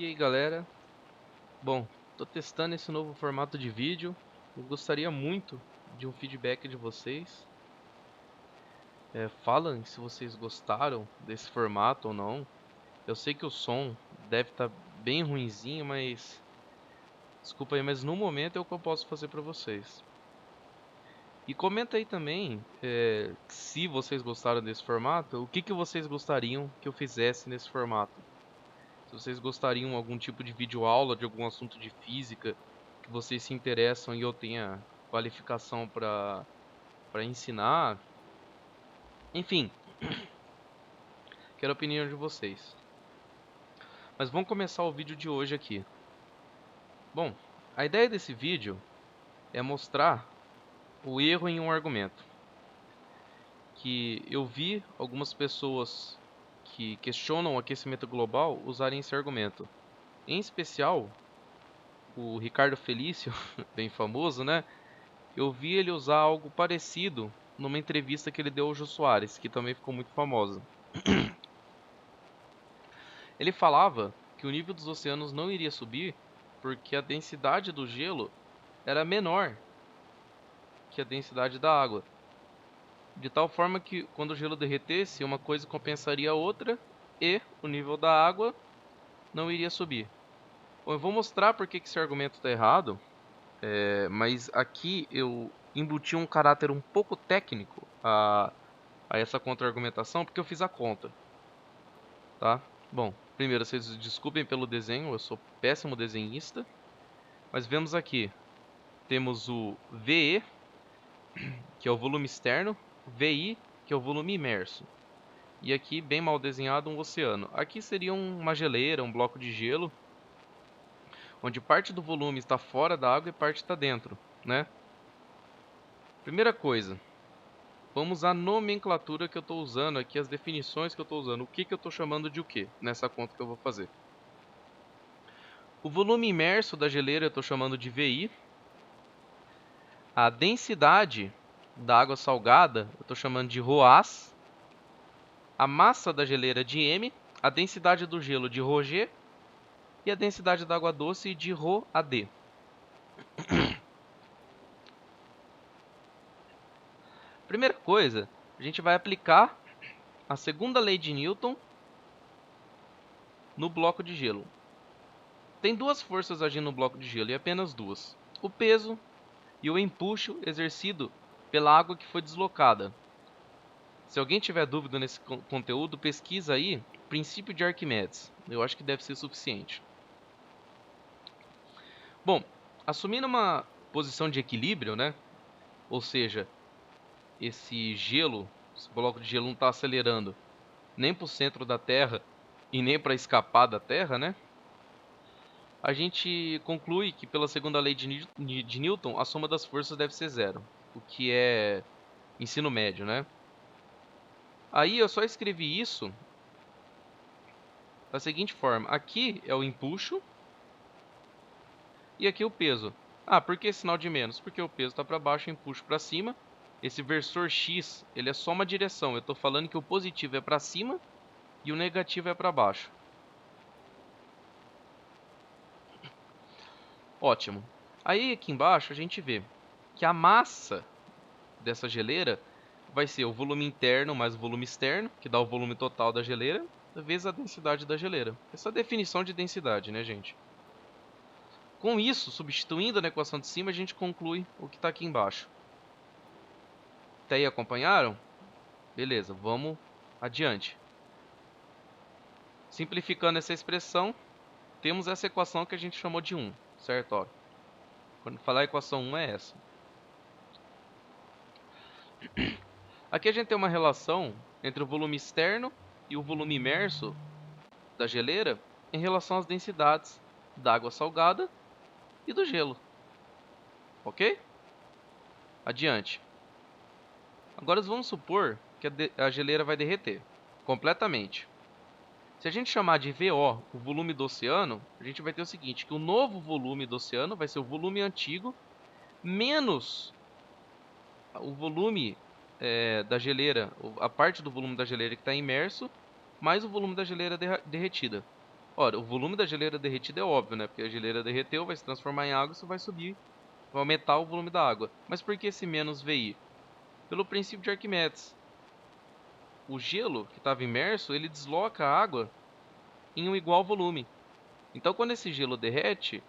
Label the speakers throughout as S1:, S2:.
S1: E aí galera, bom, tô testando esse novo formato de vídeo. Eu gostaria muito de um feedback de vocês. Falem se vocês gostaram desse formato ou não. Eu sei que o som deve estar bem ruinzinho, mas desculpa aí, mas no momento é o que eu posso fazer para vocês. E comenta aí também, se vocês gostaram desse formato, o que vocês gostariam que eu fizesse nesse formato. Se vocês gostariam de algum tipo de vídeo aula de algum assunto de física que vocês se interessam e eu tenha qualificação para ensinar. Enfim, quero a opinião de vocês. Mas vamos começar o vídeo de hoje aqui. Bom, a ideia desse vídeo é mostrar o erro em um argumento. Que eu vi algumas pessoas que questionam o aquecimento global usarem esse argumento. Em especial, o Ricardo Felício, bem famoso, né? Eu vi ele usar algo parecido numa entrevista que ele deu ao Jô Soares, que também ficou muito famosa. Ele falava que o nível dos oceanos não iria subir porque a densidade do gelo era menor que a densidade da água, de tal forma que quando o gelo derretesse, uma coisa compensaria a outra e o nível da água não iria subir. Bom, eu vou mostrar por que esse argumento está errado, mas aqui eu embuti um caráter um pouco técnico a essa contra-argumentação porque eu fiz a conta, tá? Bom, primeiro, vocês desculpem pelo desenho, eu sou péssimo desenhista, mas vemos aqui, temos o VE, que é o volume externo, VI, que é o volume imerso, e aqui, bem mal desenhado, um oceano. Aqui seria uma geleira, um bloco de gelo, onde parte do volume está fora da água e parte está dentro, né? Primeira coisa, vamos à nomenclatura que eu estou usando aqui, as definições que eu estou usando, o que eu estou chamando de o que nessa conta que eu vou fazer. O volume imerso da geleira eu estou chamando de VI. A densidade da água salgada eu estou chamando de ρAs. A massa da geleira de M. A densidade do gelo de ρg. E a densidade da água doce de ρAd. Primeira coisa, a gente vai aplicar a segunda lei de Newton no bloco de gelo. Tem duas forças agindo no bloco de gelo, e apenas duas. O peso e o empuxo exercido pela água que foi deslocada. Se alguém tiver dúvida nesse conteúdo, pesquisa aí princípio de Arquimedes. Eu acho que deve ser suficiente. Bom, assumindo uma posição de equilíbrio, né? Ou seja, esse bloco de gelo não está acelerando nem para o centro da Terra e nem para escapar da Terra, né? A gente conclui que pela segunda lei de Newton, a soma das forças deve ser zero, o que é ensino médio, né? Aí eu só escrevi isso da seguinte forma: aqui é o empuxo e aqui o peso. Ah, por que sinal de menos? Porque o peso está para baixo e o empuxo para cima. Esse versor x, ele é só uma direção. Eu estou falando que o positivo é para cima e o negativo é para baixo. Ótimo. Aí aqui embaixo a gente vê que a massa dessa geleira vai ser o volume interno mais o volume externo, que dá o volume total da geleira, vezes a densidade da geleira. Essa é a definição de densidade, né, gente? Com isso, substituindo na equação de cima, a gente conclui o que está aqui embaixo. Até aí acompanharam? Beleza, vamos adiante. Simplificando essa expressão, temos essa equação que a gente chamou de 1, certo? Ó, quando falar a equação 1 é essa. Aqui a gente tem uma relação entre o volume externo e o volume imerso da geleira em relação às densidades da água salgada e do gelo. Ok? Adiante. Agora vamos supor que a geleira vai derreter completamente. Se a gente chamar de VO o volume do oceano, a gente vai ter o seguinte, que o novo volume do oceano vai ser o volume antigo menos o volume da geleira, a parte do volume da geleira que está imerso, mais o volume da geleira derretida. Ora, o volume da geleira derretida é óbvio, né? Porque a geleira derreteu, vai se transformar em água, isso vai subir, vai aumentar o volume da água. Mas por que esse menos VI? Pelo princípio de Arquimedes. O gelo que estava imerso, ele desloca a água em um igual volume. Então, quando esse gelo derrete,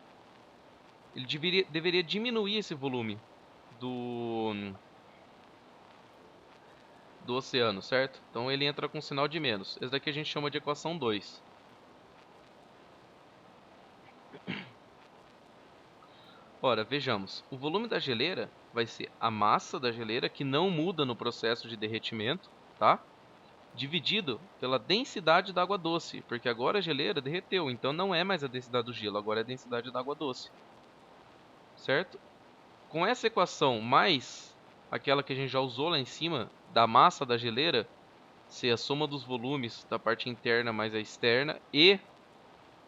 S1: ele deveria diminuir esse volume do, do oceano, certo? Então, ele entra com um sinal de menos. Esse daqui a gente chama de equação 2. Ora, vejamos. O volume da geleira vai ser a massa da geleira, que não muda no processo de derretimento, tá? Dividido pela densidade da água doce, porque agora a geleira derreteu, então não é mais a densidade do gelo, agora é a densidade da água doce, certo? Com essa equação mais aquela que a gente já usou lá em cima, da massa da geleira, ser a soma dos volumes da parte interna mais a externa e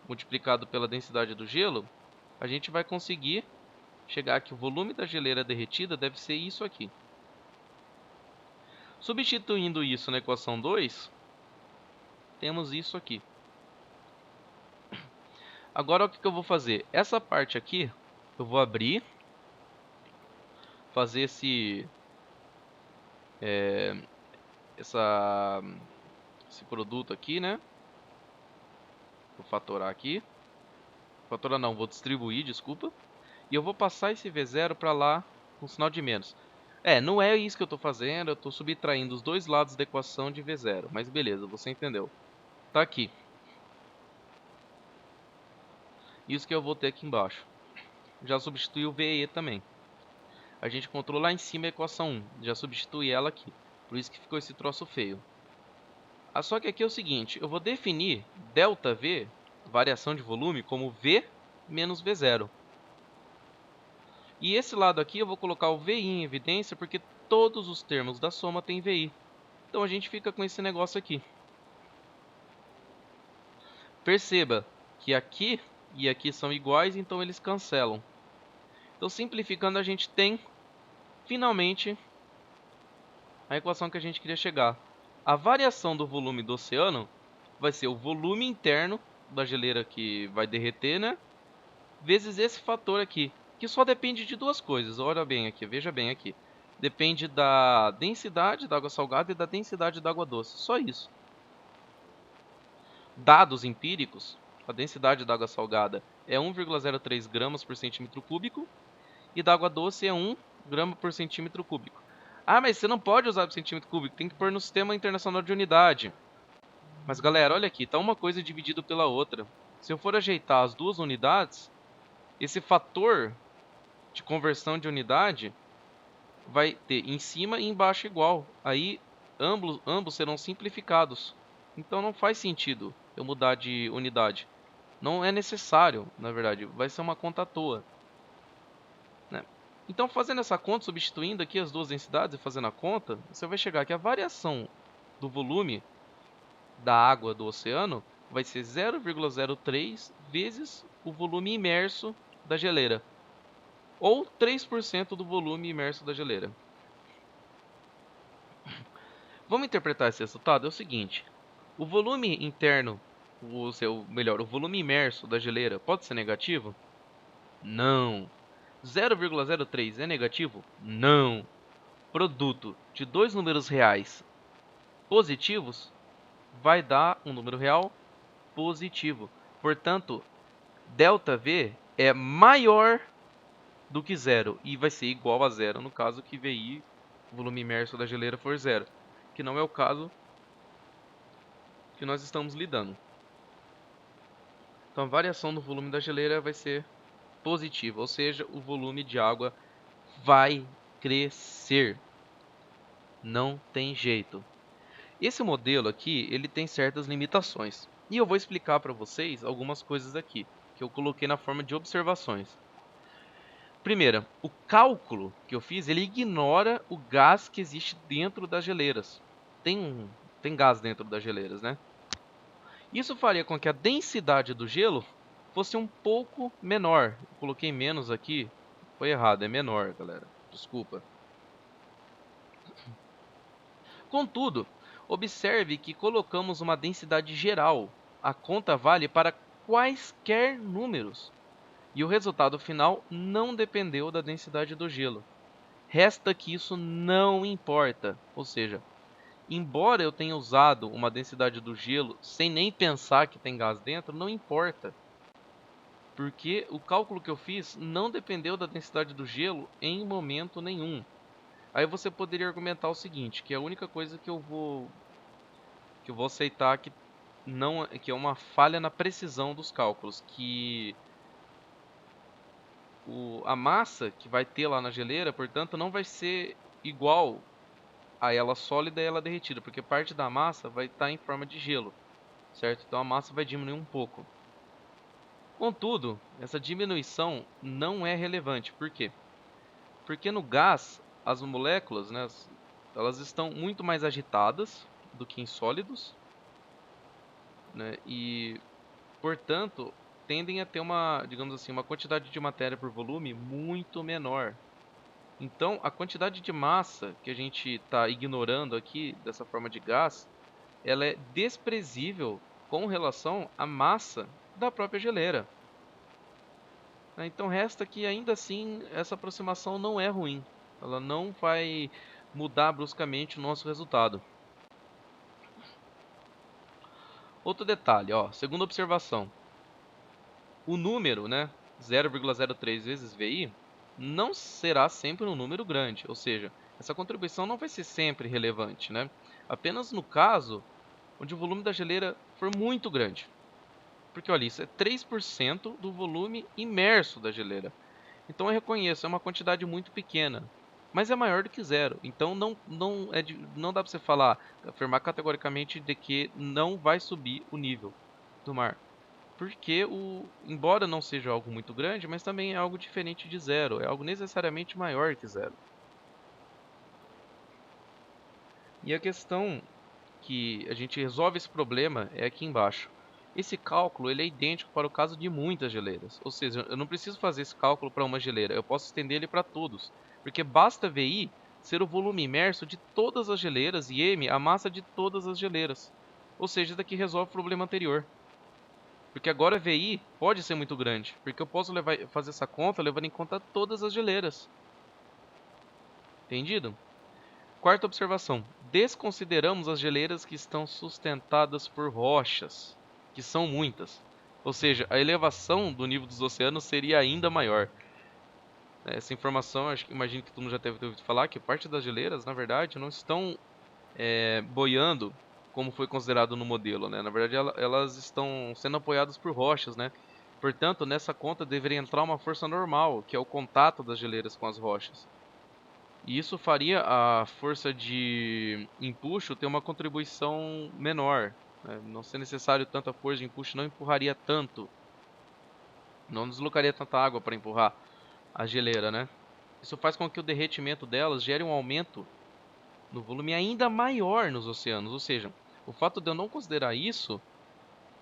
S1: multiplicado pela densidade do gelo, a gente vai conseguir chegar que o volume da geleira derretida deve ser isso aqui. Substituindo isso na equação 2, temos isso aqui. Agora o que eu vou fazer? Essa parte aqui, eu vou abrir, fazer esse produto aqui, né? Vou fatorar aqui. Fatorar não, vou distribuir, desculpa. E eu vou passar esse V0 para lá com sinal de menos. Não é isso que eu estou fazendo, eu estou subtraindo os dois lados da equação de V0. Mas beleza, você entendeu. Tá aqui. Isso que eu vou ter aqui embaixo. Já substitui o VE também. A gente encontrou lá em cima a equação 1. Já substitui ela aqui. Por isso que ficou esse troço feio. Só que aqui é o seguinte. Eu vou definir ΔV, variação de volume, como V menos V0. E esse lado aqui eu vou colocar o VI em evidência, porque todos os termos da soma têm VI. Então a gente fica com esse negócio aqui. Perceba que aqui e aqui são iguais, então eles cancelam. Então, simplificando, a gente tem, finalmente, a equação que a gente queria chegar. A variação do volume do oceano vai ser o volume interno da geleira que vai derreter, né? Vezes esse fator aqui, que só depende de duas coisas. Olha bem aqui, veja bem aqui. Depende da densidade da água salgada e da densidade da água doce. Só isso. Dados empíricos, a densidade da água salgada é 1,03 gramas por centímetro cúbico e da água doce é 1 grama por centímetro cúbico. Ah, mas você não pode usar por centímetro cúbico, tem que pôr no Sistema Internacional de Unidade. Mas galera, olha aqui, tá uma coisa dividida pela outra. Se eu for ajeitar as duas unidades, esse fator de conversão de unidade vai ter em cima e embaixo igual. Aí ambos serão simplificados. Então não faz sentido eu mudar de unidade. Não é necessário, na verdade. Vai ser uma conta à toa, né? Então, fazendo essa conta, substituindo aqui as duas densidades e fazendo a conta, você vai chegar que a variação do volume da água do oceano vai ser 0,03 vezes o volume imerso da geleira, ou 3% do volume imerso da geleira. Vamos interpretar esse resultado? É o seguinte: o volume interno, o volume imerso da geleira pode ser negativo? Não. 0,03 é negativo? Não. Produto de dois números reais positivos vai dar um número real positivo. Portanto, ΔV é maior do que zero e vai ser igual a zero no caso que VI, o volume imerso da geleira, for zero, que não é o caso que nós estamos lidando. Então, a variação do volume da geleira vai ser positiva, ou seja, o volume de água vai crescer. Não tem jeito. Esse modelo aqui, ele tem certas limitações. E eu vou explicar para vocês algumas coisas aqui, que eu coloquei na forma de observações. Primeira, o cálculo que eu fiz, ele ignora o gás que existe dentro das geleiras. Tem gás dentro das geleiras, né? Isso faria com que a densidade do gelo fosse um pouco menor. Eu coloquei menos aqui, foi errado, é menor, galera. Desculpa. Contudo, observe que colocamos uma densidade geral. A conta vale para quaisquer números. E o resultado final não dependeu da densidade do gelo. Resta que isso não importa, ou seja, embora eu tenha usado uma densidade do gelo sem nem pensar que tem gás dentro, não importa, porque o cálculo que eu fiz não dependeu da densidade do gelo em momento nenhum. Aí você poderia argumentar o seguinte, que a única coisa que eu vou aceitar que é uma falha na precisão dos cálculos, que a massa que vai ter lá na geleira, portanto, não vai ser igual a ela sólida e ela derretida, porque parte da massa vai estar em forma de gelo, certo? Então a massa vai diminuir um pouco. Contudo, essa diminuição não é relevante. Por quê? Porque no gás, as moléculas, né, elas estão muito mais agitadas do que em sólidos, né, e, portanto, tendem a ter uma, digamos assim, uma quantidade de matéria por volume muito menor. Então, a quantidade de massa que a gente está ignorando aqui, dessa forma de gás, ela é desprezível com relação à massa da própria geleira. Então, resta que, ainda assim, essa aproximação não é ruim. Ela não vai mudar bruscamente o nosso resultado. Outro detalhe, ó, segunda observação. O número, né, 0,03 vezes VI, não será sempre um número grande. Ou seja, essa contribuição não vai ser sempre relevante, né? Apenas no caso onde o volume da geleira for muito grande. Porque, olha, isso é 3% do volume imerso da geleira. Então eu reconheço, é uma quantidade muito pequena, mas é maior do que zero. Então não dá para você afirmar categoricamente de que não vai subir o nível do mar. Porque, embora não seja algo muito grande, mas também é algo diferente de zero, é algo necessariamente maior que zero. E a questão que a gente resolve esse problema é aqui embaixo. Esse cálculo ele é idêntico para o caso de muitas geleiras, ou seja, eu não preciso fazer esse cálculo para uma geleira, eu posso estender ele para todos, porque basta VI ser o volume imerso de todas as geleiras e M a massa de todas as geleiras. Ou seja, isso daqui resolve o problema anterior. Porque agora VI pode ser muito grande, porque eu posso fazer essa conta levando em conta todas as geleiras. Entendido? Quarta observação: desconsideramos as geleiras que estão sustentadas por rochas, que são muitas. Ou seja, a elevação do nível dos oceanos seria ainda maior. Essa informação, imagino que todo mundo já deve ter ouvido falar, que parte das geleiras, na verdade, não estão boiando como foi considerado no modelo, né? Na verdade, elas estão sendo apoiadas por rochas, né? Portanto, nessa conta deveria entrar uma força normal, que é o contato das geleiras com as rochas. E isso faria a força de empuxo ter uma contribuição menor, né? Não ser necessário tanta força de empuxo, não empurraria tanto, não deslocaria tanta água para empurrar a geleira, né? Isso faz com que o derretimento delas gere um aumento no volume ainda maior nos oceanos. Ou seja, o fato de eu não considerar isso,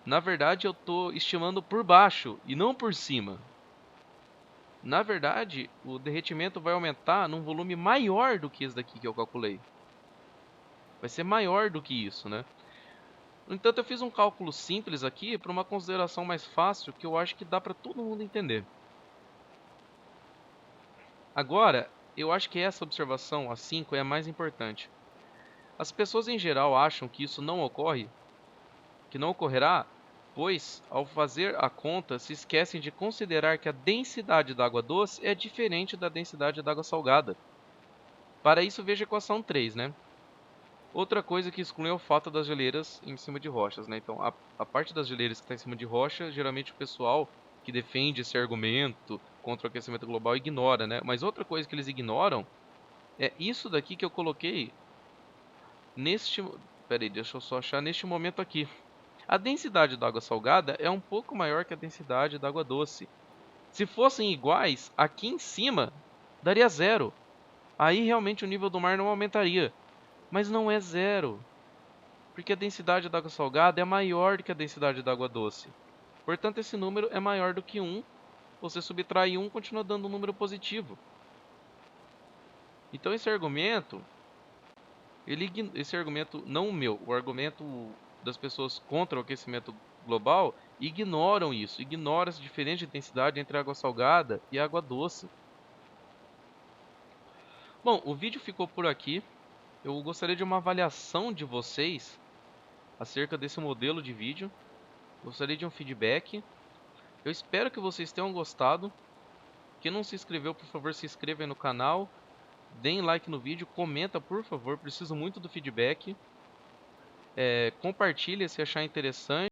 S1: na verdade eu estou estimando por baixo e não por cima. Na verdade, o derretimento vai aumentar num volume maior do que esse daqui que eu calculei. Vai ser maior do que isso, né? No entanto, eu fiz um cálculo simples aqui para uma consideração mais fácil que eu acho que dá para todo mundo entender. Agora, eu acho que essa observação, a 5, é a mais importante. As pessoas em geral acham que isso não ocorre, que não ocorrerá, pois, ao fazer a conta, se esquecem de considerar que a densidade da água doce é diferente da densidade da água salgada. Para isso, veja a equação 3, né? Outra coisa que exclui é o fato das geleiras em cima de rochas, né? Então, a parte das geleiras que está em cima de rocha, geralmente o pessoal que defende esse argumento contra o aquecimento global ignora, né? Mas outra coisa que eles ignoram é isso daqui que eu coloquei neste... Peraí, deixa eu só achar neste momento aqui. A densidade da água salgada é um pouco maior que a densidade da água doce. Se fossem iguais, aqui em cima daria zero. Aí realmente o nível do mar não aumentaria. Mas não é zero, porque a densidade da água salgada é maior do que a densidade da água doce. Portanto, esse número é maior do que 1. Você subtrai 1, continua dando um número positivo. Então esse argumento, esse argumento não o meu, o argumento das pessoas contra o aquecimento global ignoram isso, ignoram essa diferença de intensidade entre água salgada e água doce. Bom, o vídeo ficou por aqui. Eu gostaria de uma avaliação de vocês acerca desse modelo de vídeo. Gostaria de um feedback. Eu espero que vocês tenham gostado. Quem não se inscreveu, por favor, se inscreva aí no canal. Deem like no vídeo, comenta, por favor. Preciso muito do feedback. Compartilhe se achar interessante.